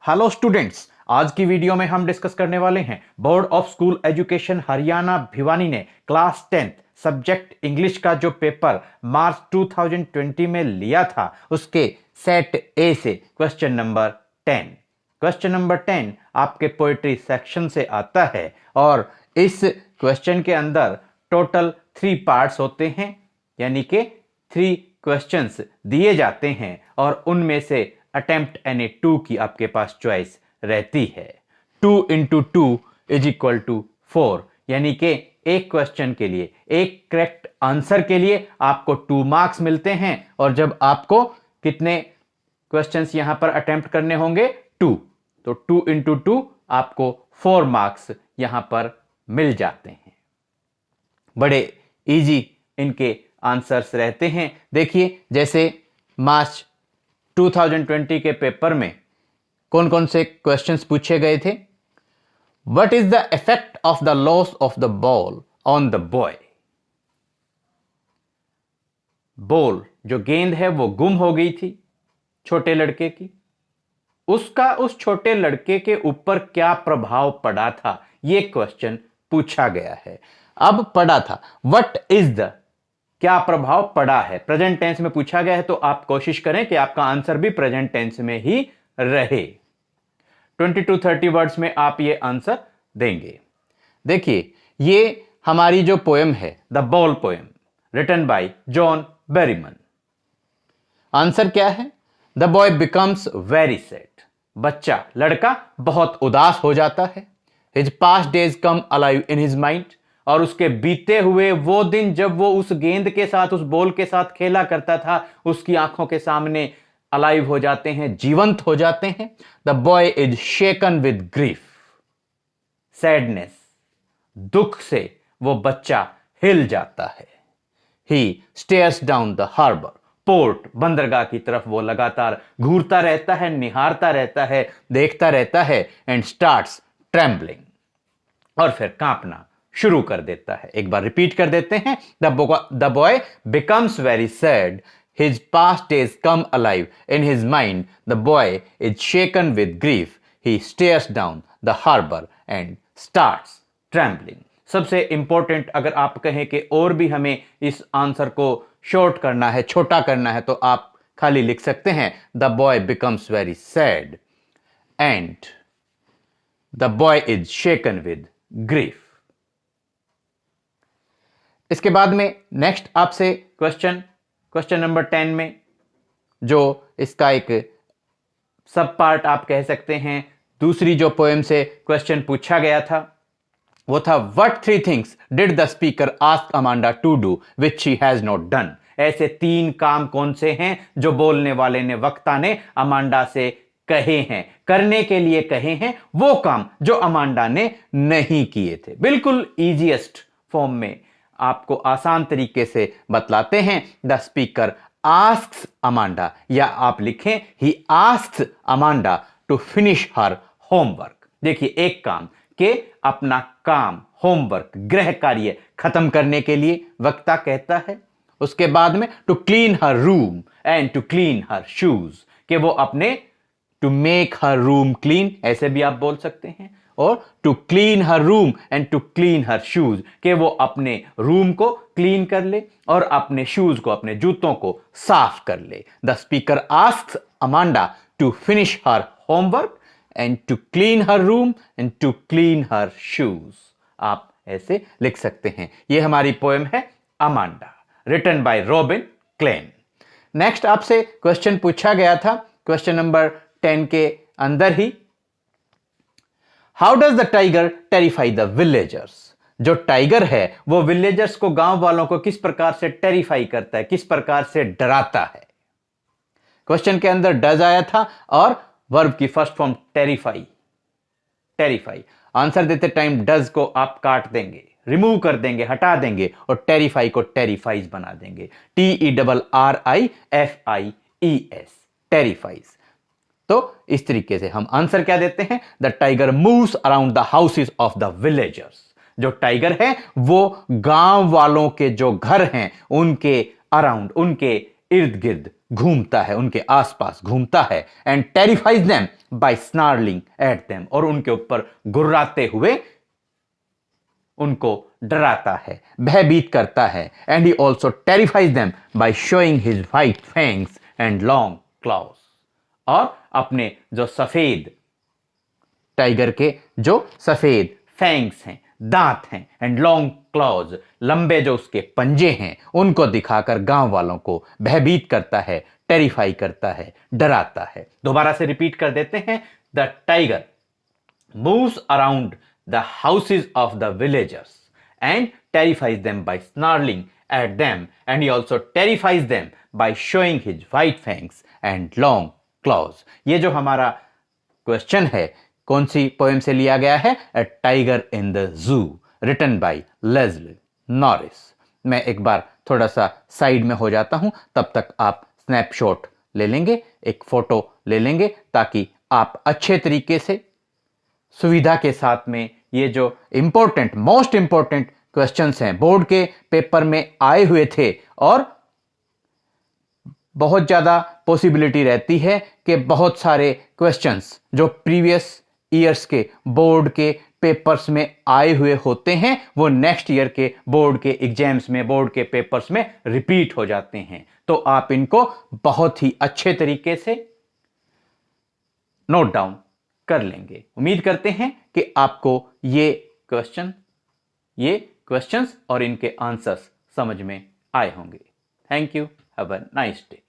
Hello students, आज की video में हम डिस्कस करने वाले हैं board of school education Haryana Bhiwani ने क्लास 10th सब्जेक्ट इंग्लिश का जो पेपर मार्च 2020 में लिया था उसके सेट ए से क्वेश्चन नंबर 10। क्वेश्चन नंबर 10 आपके पोएट्री सेक्शन से आता है और इस क्वेश्चन के अंदर टोटल 3 पार्ट्स होते हैं, यानी कि 3 क्वेश्चंस दिए जाते हैं और उनमें से अटेम्प्ट एनी 2 की आपके पास चॉइस रहती है। 2 into 2 इज इक्वल टू 4, यानी कि एक क्वेश्चन के लिए, एक करेक्ट आंसर के लिए आपको 2 मार्क्स मिलते हैं और जब आपको कितने क्वेश्चंस यहां पर अटेम्प्ट करने होंगे 2, तो 2 into 2 आपको 4 मार्क्स यहां पर मिल जाते हैं। बड़े इजी इनके आंसर्स रहते हैं। देखिए, जैसे मार्च 2020 के पेपर में कौन कौन से क्वेश्चंस पूछे गए थे। What is the effect of the loss of the ball on the boy. Ball जो गेंद है वो गुम हो गई थी छोटे लड़के की, उसका उस छोटे लड़के के ऊपर क्या प्रभाव पड़ा था, यह क्वेश्चन पूछा गया है। अब पड़ा था व्हाट इज द, क्या प्रभाव पड़ा है, प्रेजेंट टेंस में पूछा गया है, तो आप कोशिश करें कि आपका आंसर भी प्रेजेंट टेंस में ही रहे। 20 to 30 वर्ड्स में आप ये आंसर देंगे। देखिए, ये हमारी जो पोएम है the ball poem written by John Berryman. Answer क्या है? The boy becomes very sad. बच्चा, लड़का बहुत उदास हो जाता है। His past days come alive in his mind, और उसके बीते हुए वो दिन जब वो उस गेंद के साथ, उस बॉल के साथ खेला करता था, उसकी आंखों के सामने अलाइव हो जाते हैं, जीवंत हो जाते हैं। The boy is shaken with grief, sadness, दुख से वो बच्चा हिल जाता है। He stares down the harbour, port, बंदरगाह की तरफ वो लगातार घूरता रहता है, निहारता रहता है, देखता रहता है। एंड स्टार्ट्स ट्रेम्बलिंग, और फिर कांपना शुरू कर देता है। एक बार रिपीट कर देते हैं। The boy becomes very sad, his past days come alive in his mind, the boy is shaken with grief, he stares down the harbour and starts trembling. सबसे इंपॉर्टेंट, अगर आप कहें कि और भी हमें इस आंसर को शॉर्ट करना है, छोटा करना है, तो आप खाली लिख सकते हैं the boy becomes very sad and the boy is shaken with grief. इसके बाद में नेक्स्ट आपसे क्वेश्चन नंबर 10 में जो इसका एक सब पार्ट आप कह सकते हैं, दूसरी जो पोएम से क्वेश्चन पूछा गया था वो था what 3 things did the speaker ask Amanda to do which she has not done. ऐसे 3 काम कौन से हैं जो बोलने वाले ने, वक्ता ने अमांडा से कहे हैं, करने के लिए कहे हैं, वो काम जो अमांडा ने नहीं किए थे। बिल्कुल इजीएस्ट फॉर्म में आपको आसान तरीके से बतलाते हैं। द स्पीकर आस्क्स अमांडा, या आप लिखें he asks Amanda to finish her homework. देखिए, एक काम के अपना काम, होमवर्क, गृह कार्य खत्म करने के लिए वक्ता कहता है। उसके बाद में to clean her room and to clean her shoes, कि वो अपने, to make her room clean, ऐसे भी आप बोल सकते हैं, और to clean her room and to clean her shoes, कि वो अपने रूम को क्लीन कर ले और अपने शूज को, अपने जूतों को साफ कर ले। The speaker asks Amanda to finish her homework and to clean her room and to clean her shoes. आप ऐसे लिख सकते हैं। ये हमारी पोएम है Amanda, written by Robin Klein. Next आपसे क्वेश्चन पूछा गया था क्वेश्चन नंबर 10 के अंदर ही, how does the tiger terrify the villagers. जो टाइगर है वो विलेजर्स को, गांव वालों को किस प्रकार से टेरिफाई करता है, किस प्रकार से डराता है। क्वेश्चन के अंदर डज आया था और वर्ब की first form terrify. Terrify answer देते टाइम डज को आप काट देंगे, रिमूव कर देंगे, हटा देंगे, और टेरिफाई को टेरिफाइज बना देंगे। TERRIFIES, टेरिफाइज। तो इस तरीके से हम आंसर क्या देते हैं? The tiger moves around the houses of the villagers. जो टाइगर है वो गांव वालों के जो घर हैं उनके अराउंड, उनके इर्द गिर्द घूमता है, उनके आसपास घूमता है। And terrifies them by snarling at them, और उनके ऊपर गुर्राते हुए उनको डराता है, भयभीत करता है। And he also terrifies them by showing his white fangs and long claws, और अपने जो सफेद टाइगर के जो सफेद फैंग्स हैं, दांत हैं, एंड लॉन्ग क्लॉज, लंबे जो उसके पंजे हैं, उनको दिखाकर गांव वालों को भयभीत करता है, टेरिफाई करता है, डराता है। दोबारा से रिपीट कर देते हैं। The tiger moves around the houses of the villagers and terrifies them by snarling at them, and he also terrifies them by showing his white fangs and long claws। ये जो हमारा क्वेश्चन है कौन सी poem से लिया गया है? A tiger in the zoo, written by Leslie Norris. मैं एक बार थोड़ा सा साइड में हो जाता हूं, तब तक आप स्नैपशॉट ले लेंगे, एक फोटो ले लेंगे, ताकि आप अच्छे तरीके से सुविधा के साथ में ये जो इंपॉर्टेंट, मोस्ट इंपॉर्टेंट क्वेश्चंस हैं, बोर्ड के पेपर में आए हुए थे, और बहुत ज्यादा पॉसिबिलिटी रहती है कि बहुत सारे क्वेश्चंस जो प्रीवियस ईयर्स के बोर्ड के पेपर्स में आए हुए होते हैं, वो नेक्स्ट ईयर के बोर्ड के एग्जाम्स में, बोर्ड के पेपर्स में रिपीट हो जाते हैं। तो आप इनको बहुत ही अच्छे तरीके से नोट डाउन कर लेंगे। उम्मीद करते हैं कि आपको ये क्वेश्चंस और इनके आंसर्स समझ में आए होंगे। Thank you, have a nice day.